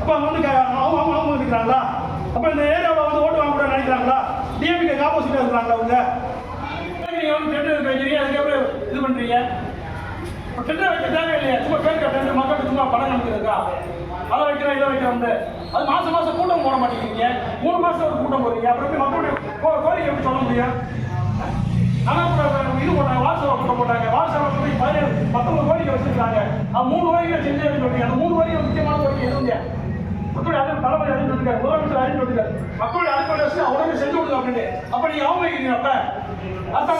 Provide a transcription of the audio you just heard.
அப்போ அவங்க இருக்கிறாங்களா? அப்போ இந்த ஏரியாவில் வந்து ஓட்டு வாங்க கூட நினைக்கிறாங்களா? டிஎம்கே ஆப்போசிட்டாக இருக்கிறாங்களா அவங்க? நீங்கள் வந்து டெண்டர் வைக்கிறீங்க, அதுக்கப்புறம் இது பண்ணுறீங்க. இப்போ டெண்டர் வைக்க தேவையில்லையா? சும்மா பேர் டெண்டர் மக்களுக்கு சும்மா பணம் அனுப்பிடுறா, அதை வைக்கிறோம் இதை வைக்கிறோம். அது மாதம் மாதம் கூட்டம் போட மாட்டேங்கிறீங்க. 3 மாதம் ஒரு கூட்டம் போடுறீங்க. அப்புறம் மக்களுடைய கோரிக்கை எப்படி சொல்ல முடியும்? ஆனால் இது போட்டாங்க, வாட்ஸ்அப் கூட்டம் போட்டாங்க. வாட்ஸ்அப் 19 கோரிக்கை வச்சிருக்காங்க. அது 3 கோரிக்கை செஞ்சு சொல்றீங்க. அந்த 3 கோரிக்கை முக்கியமான கோரிக்கை எதுங்க? மக்களுடைய தலைமை அறிந்து சொல்லிருக்காரு, முதலமைச்சர் அறிந்து சொல்லிருக்காரு, மக்களுடைய அடிப்படை வச்சு உடனே செஞ்சு கொடுங்க அப்படின்னு. அப்ப நீங்க அவமதிக்கிறீங்க. அப்ப